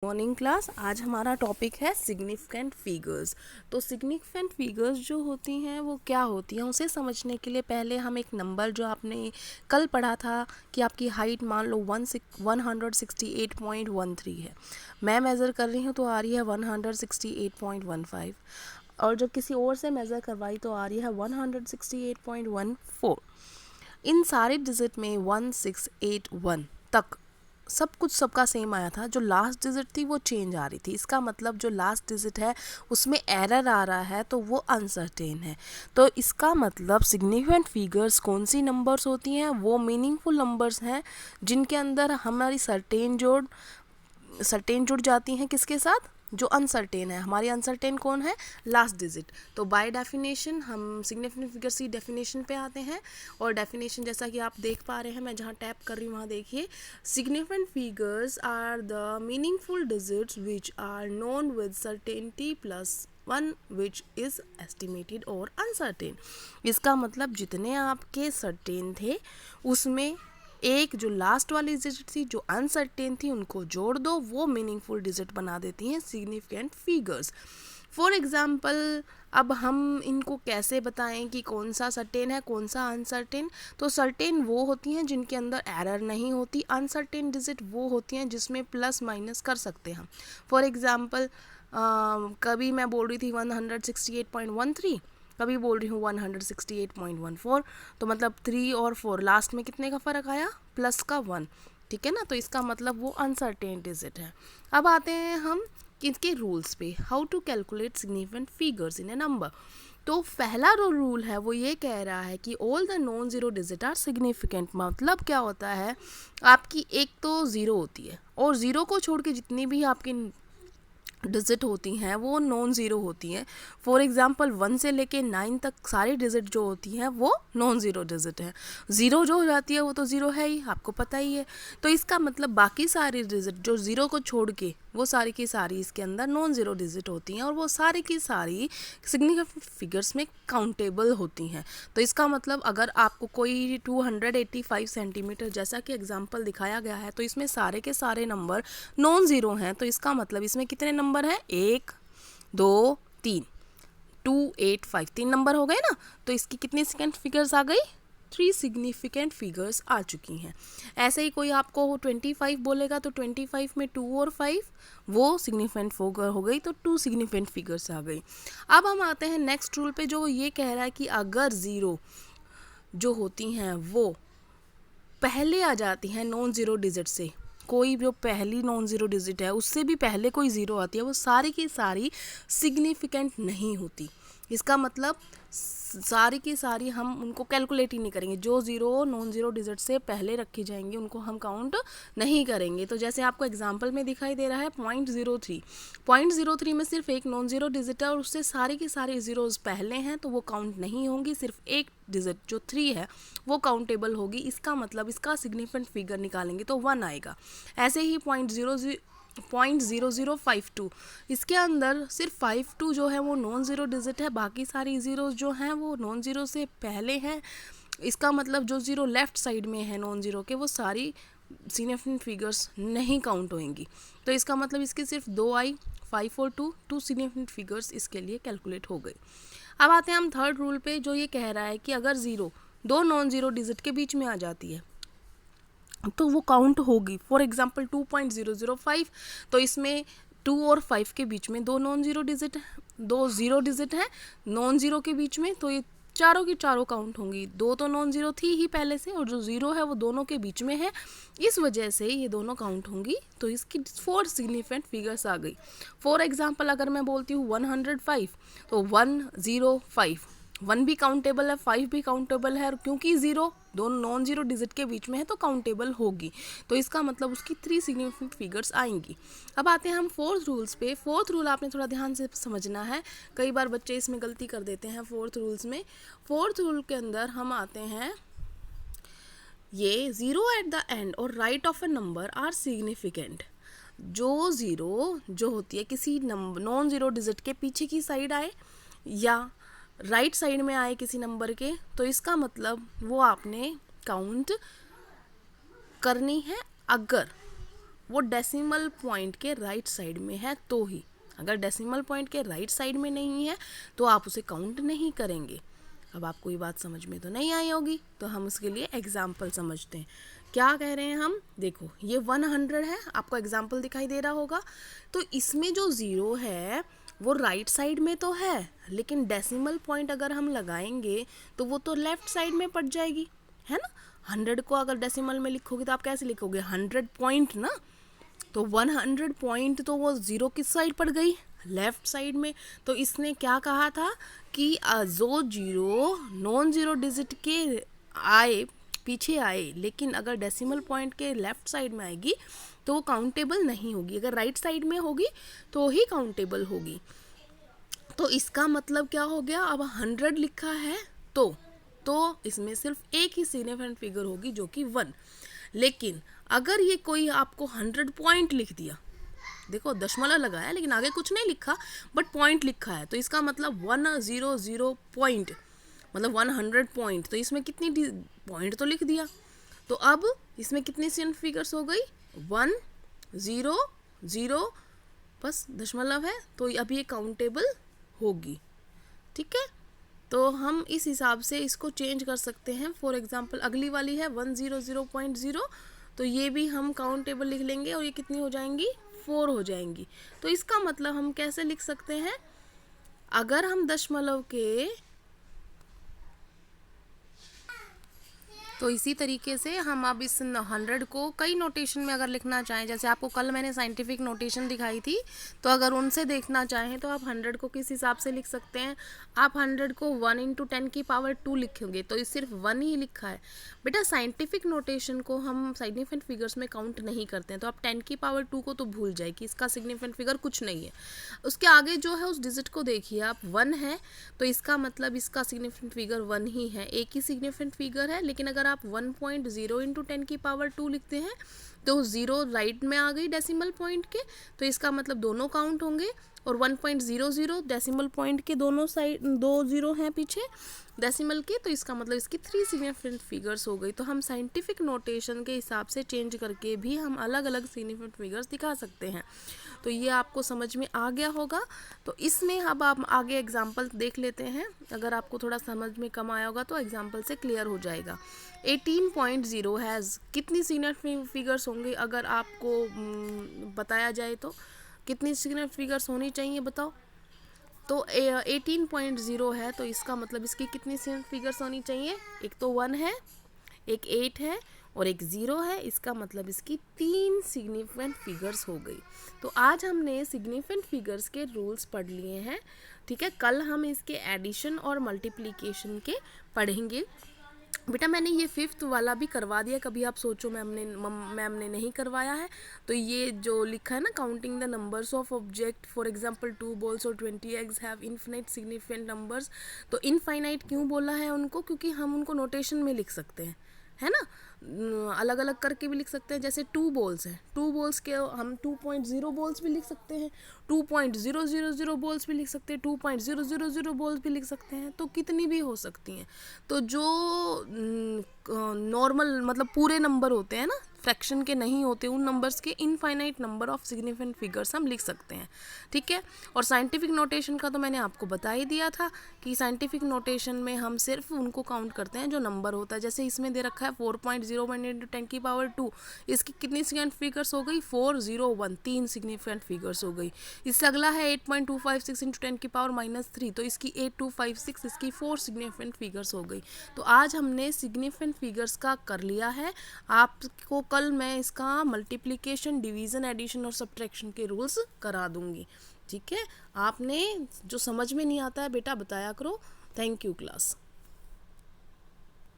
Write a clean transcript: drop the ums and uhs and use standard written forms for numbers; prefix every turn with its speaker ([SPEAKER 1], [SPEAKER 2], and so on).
[SPEAKER 1] Morning class. आज हमारा topic है सिग्निफिकेंट फिगर्स। तो सिग्निफिकेंट फिगर्स जो होती हैं वो क्या होती हैं, उसे समझने के लिए पहले हम एक नंबर जो आपने कल पढ़ा था कि आपकी हाइट मान लो 168.13 है, मैं मेज़र कर रही हूँ तो आ रही है 168.15, और जब किसी और से मेज़र करवाई तो आ रही है 168.14। इन सारे डिजिट में 1681 तक सब कुछ सबका सेम आया था। जो लास्ट डिजिट थी वो चेंज आ रही थी। इसका मतलब जो लास्ट डिजिट है उसमें एरर आ रहा है तो वो अनसर्टेन है। तो इसका मतलब सिग्निफिकेंट फिगर्स कौन सी नंबर्स होती हैं, वो मीनिंगफुल नंबर्स हैं जिनके अंदर हमारी सर्टेन जुड़ जाती हैं। किसके साथ? जो अनसर्टेन है। हमारी अनसर्टेन कौन है? Last digit. तो बाय डेफिनेशन हम सिग्निफिकेंट फिगर्स की डेफिनेशन पे आते हैं, और डेफिनेशन जैसा कि आप देख पा रहे हैं, मैं जहाँ टैप कर रही हूँ वहाँ देखिए। Significant figures are the meaningful digits which are known with certainty plus one which is estimated और अनसर्टेन। इसका मतलब जितने आपके सर्टेन थे उसमें एक जो लास्ट वाली डिजिट थी जो अनसर्टेन थी उनको जोड़ दो, वो मीनिंगफुल डिजिट बना देती हैं सिग्निफिकेंट फिगर्स। फॉर एग्ज़ाम्पल अब हम इनको कैसे बताएं कि कौन सा सर्टेन है कौन सा अनसर्टेन। तो सर्टेन वो होती हैं जिनके अंदर एरर नहीं होती, अनसर्टेन डिजिट वो होती हैं जिसमें प्लस माइनस कर सकते हैं हम। फॉर एग्ज़ाम्पल कभी मैं बोल रही थी 168.13, कभी बोल रही हूँ 168.14, तो मतलब 3 और 4 लास्ट में कितने का फ़र्क आया? प्लस का 1। ठीक है ना, तो इसका मतलब वो अनसर्टेन डिजिट है। अब आते हैं हम इसके रूल्स पे, how to calculate significant figures in a number. तो पहला जो रूल है वो ये कह रहा है कि all the non zero digit are significant. मतलब क्या होता है, आपकी एक तो ज़ीरो होती है और ज़ीरो को छोड़ के जितनी भी आपकी डिजिट होती हैं वो नॉन ज़ीरो होती हैं। फॉर एग्ज़ाम्पल 1 से लेके 9 तक सारी डिजिट जो होती हैं वो नॉन ज़ीरो डिजिट है। ज़ीरो जो हो जाती है वो तो ज़ीरो है ही, आपको पता ही है। तो इसका मतलब बाकी सारी डिजिट जो ज़ीरो को छोड़ के वो सारी की सारी इसके अंदर नॉन ज़ीरो डिजिट होती हैं, और वो सारी की सारी सिग्निफिकेंट फिगर्स में काउंटेबल होती हैं। तो इसका मतलब अगर आपको कोई 285 सेंटीमीटर जैसा कि एग्जांपल दिखाया गया है तो इसमें सारे के सारे नंबर नॉन ज़ीरो हैं, तो इसका मतलब इसमें कितने नंबर हैं? 1 2 3, 285, 3 नंबर हो गए ना। तो इसकी कितनी सिग्निफिकेंट फिगर्स आ गई? 3 सिग्निफिकेंट फिगर्स आ चुकी हैं। ऐसे ही कोई आपको 25 बोलेगा तो 25 में 2 और 5 वो सिग्निफिकेंट फिगर हो गई, तो 2 सिग्निफिकेंट फिगर्स आ गई। अब हम आते हैं नेक्स्ट रूल पे, जो ये कह रहा है कि अगर ज़ीरो जो होती हैं वो पहले आ जाती हैं नॉन ज़ीरो डिजिट से, कोई जो पहली नॉन ज़ीरो डिजिट है उससे भी पहले कोई ज़ीरो आती है, वो सारी की सारी सिग्निफिकेंट नहीं होती। इसका मतलब सारी की सारी हम उनको कैलकुलेट ही नहीं करेंगे। जो ज़ीरो नॉन ज़ीरो डिजिट से पहले रखी जाएंगी उनको हम काउंट नहीं करेंगे। तो जैसे आपको एग्जांपल में दिखाई दे रहा है 0.03 में सिर्फ एक नॉन ज़ीरो डिजिट है और उससे सारे के सारे ज़ीरोज़ पहले हैं, तो वो काउंट नहीं होंगी। सिर्फ एक डिजिट जो 3 है वो काउंटेबल होगी। इसका मतलब इसका सिग्निफिकेंट फिगर निकालेंगे तो 1 आएगा। ऐसे ही 0.0052, इसके अंदर सिर्फ 52 जो है वो नॉन ज़ीरो डिजिट है, बाकी सारी ज़ीरोज़ जो हैं वो नॉन ज़ीरो से पहले हैं। इसका मतलब जो ज़ीरो लेफ़्ट साइड में है नॉन ज़ीरो के वो सारी सिग्निफिकेंट फिगर्स नहीं काउंट होंगी। तो इसका मतलब इसके सिर्फ 2 आई, 5 और 2 सिग्निफिकेंट फिगर्स इसके लिए कैलकुलेट हो गए। अब आते हैं हम थर्ड रूल पे, जो ये कह रहा है कि अगर ज़ीरो दो नॉन ज़ीरो डिजिट के बीच में आ जाती है तो वो काउंट होगी। फॉर एग्जांपल 2.005, तो इसमें 2 और 5 के बीच में दो नॉन ज़ीरो डिजिट है, दो ज़ीरो डिजिट है नॉन ज़ीरो के बीच में, तो ये चारों की चारों काउंट होंगी। दो तो नॉन ज़ीरो थी ही पहले से और जो ज़ीरो है वो दोनों के बीच में है, इस वजह से ये दोनों काउंट होंगी। तो इसकी 4 सिग्निफिकेंट फिगर्स आ गई। फॉर एग्जांपल अगर मैं बोलती हूँ 105, तो 105, 1 भी काउंटेबल है, 5 भी काउंटेबल है, और क्योंकि ज़ीरो दोनों नॉन ज़ीरो डिजिट के बीच में है तो काउंटेबल होगी। तो इसका मतलब उसकी 3 सिग्निफिकेंट फिगर्स आएंगी। अब आते हैं हम फोर्थ रूल्स पे। फोर्थ रूल आपने थोड़ा ध्यान से समझना है, कई बार बच्चे इसमें गलती कर देते हैं फोर्थ रूल्स में। फोर्थ रूल के अंदर हम आते हैं, ये ज़ीरो एट द एंड और right of a number are significant. जो ज़ीरो जो होती है किसी नॉन ज़ीरो डिजिट के पीछे की साइड आए या राइट साइड में आए किसी नंबर के, तो इसका मतलब वो आपने काउंट करनी है। अगर वो डेसिमल पॉइंट के राइट साइड में है तो ही। अगर डेसिमल पॉइंट के राइट साइड में नहीं है तो आप उसे काउंट नहीं करेंगे। अब आपको ये बात समझ में तो नहीं आई होगी, तो हम उसके लिए एग्जाम्पल समझते हैं। क्या कह रहे हैं हम, देखो ये 100 है, आपको एग्जाम्पल दिखाई दे रहा होगा। तो इसमें जो ज़ीरो है वो राइट साइड में तो है, लेकिन डेसिमल पॉइंट अगर हम लगाएंगे तो वो तो लेफ्ट साइड में पड़ जाएगी, है ना। 100 को अगर डेसिमल में लिखोगे तो आप कैसे लिखोगे, 100 पॉइंट ना। तो 100 पॉइंट तो वो ज़ीरो किस साइड पड़ गई, लेफ्ट साइड में। तो इसने क्या कहा था कि जो जीरो नॉन ज़ीरो डिजिट के आए पीछे आए, लेकिन अगर डेसिमल पॉइंट के लेफ्ट साइड में आएगी तो वो काउंटेबल नहीं होगी, अगर राइट साइड में होगी तो ही काउंटेबल होगी। तो इसका मतलब क्या हो गया, अब 100 लिखा है तो इसमें सिर्फ एक ही सिग्निफिकेंट फिगर होगी जो कि 1। लेकिन अगर ये कोई आपको 100 पॉइंट लिख दिया, देखो दशमलव लगाया लेकिन आगे कुछ नहीं लिखा बट पॉइंट लिखा है, तो इसका मतलब 100 पॉइंट मतलब 100 पॉइंट, तो इसमें कितनी पॉइंट तो लिख दिया। तो अब इसमें कितनी सिग्निफिकेंट फिगर्स हो गई, 1 0 0, बस दशमलव है तो अब ये काउंटेबल होगी। ठीक है, तो हम इस हिसाब से इसको चेंज कर सकते हैं। फॉर एग्जांपल अगली वाली है 100.0, तो ये भी हम काउंटेबल लिख लेंगे और ये कितनी हो जाएंगी, 4 हो जाएंगी। तो इसका मतलब हम कैसे लिख सकते हैं, अगर हम दशमलव के, तो इसी तरीके से हम अब इस 100 को कई नोटेशन में अगर लिखना चाहें, जैसे आपको कल मैंने साइंटिफिक नोटेशन दिखाई थी, तो अगर उनसे देखना चाहें तो आप 100 को किस हिसाब से लिख सकते हैं, आप 100 को 1 × 10⁻² लिखेंगे तो ये सिर्फ 1 ही लिखा है। बेटा साइंटिफिक नोटेशन को हम सिग्निफिकेंट फिगर्स में काउंट नहीं करते हैं, तो आप 10⁻² को तो भूल जाए कि इसका सिग्निफिकेंट फिगर कुछ नहीं है। उसके आगे जो है उस डिजिट को देखिए आप, 1 है तो इसका मतलब इसका सिग्निफिकेंट फिगर 1 ही है, एक ही सिग्निफिकेंट फिगर है। लेकिन अगर आप 1.0 × 10⁻² लिखते हैं तो 0 राइट में आ गई डेसिमल पॉइंट के, तो इसका मतलब दोनों काउंट होंगे। और 1.00 डेसिमल पॉइंट के दोनों साइड 2 0 हैं पीछे डेसिमल के, तो इसका मतलब इसकी 3 सिग्निफिकेंट फिगर्स हो गई। तो हम साइंटिफिक नोटेशन के हिसाब से चेंज करके भी हम अलग अलग सिग्निफिकेंट फिगर्स दिखा सकते हैं। तो ये आपको समझ में आ गया होगा। तो इसमें अब आप आगे एग्जाम्पल देख लेते हैं, अगर आपको थोड़ा समझ में कम आया होगा तो एग्जाम्पल से क्लियर हो जाएगा। 18.0 हैज़ कितनी सिग्निफिकेंट फिगर्स होंगे, अगर आपको बताया जाए तो कितनी सिग्निफिकेंट फिगर्स होनी चाहिए बताओ। तो 18.0 है तो इसका मतलब इसकी कितनी सिग्निफिकेंट फिगर्स होनी चाहिए, एक तो 1 है, एक 8 है और एक 0 है, इसका मतलब इसकी 3 सिग्निफिकेंट फिगर्स हो गई। तो आज हमने सिग्निफिकेंट फिगर्स के रूल्स पढ़ लिए हैं। ठीक है, कल हम इसके एडिशन और मल्टीप्लिकेशन के पढ़ेंगे। बेटा मैंने ये 5th वाला भी करवा दिया, कभी आप सोचो मैम ने नहीं करवाया है। तो ये जो लिखा है ना, counting the numbers of object for example 2 balls और 20 eggs have infinite significant numbers. तो इनफाइनाइट क्यों बोला है उनको, क्योंकि हम उनको नोटेशन में लिख सकते हैं, है ना, अलग अलग करके भी लिख सकते हैं। जैसे 2 बॉल्स हैं, 2 बॉल्स के हम 2.0 बॉल्स भी लिख सकते हैं, 2.000 बॉल्स भी लिख सकते हैं, 2.000 बॉल्स भी लिख सकते हैं, तो कितनी भी हो सकती हैं। तो जो नॉर्मल मतलब पूरे नंबर होते हैं ना, फ्रैक्शन के नहीं होते, उन नंबर्स के infinite number of significant figures हम लिख सकते हैं। ठीक है, और साइंटिफिक नोटेशन का तो मैंने आपको बता ही दिया था कि साइंटिफिक नोटेशन में हम सिर्फ उनको काउंट करते हैं जो नंबर होता है। जैसे इसमें दे रखा है 4.01 × 10⁻², इसकी कितनी सिग्निफिकेंट फिगर्स हो गई, 401, 3 सिग्निफिकेंट फिगर्स हो गई। इससे अगला है 8.256 × 10⁻³ तो इसकी 8256, इसकी 4 सिग्निफिकेंट फिगर्स हो गई। तो आज हमने सिग्निफिकेंट फिगर्स का कर लिया है। आपको कल मैं इसका मल्टीप्लिकेशन, डिवीज़न, एडिशन और सब्ट्रैक्शन के रूल्स करा दूंगी। ठीक है, आपने जो समझ में नहीं आता है बेटा बताया करो। Thank you class.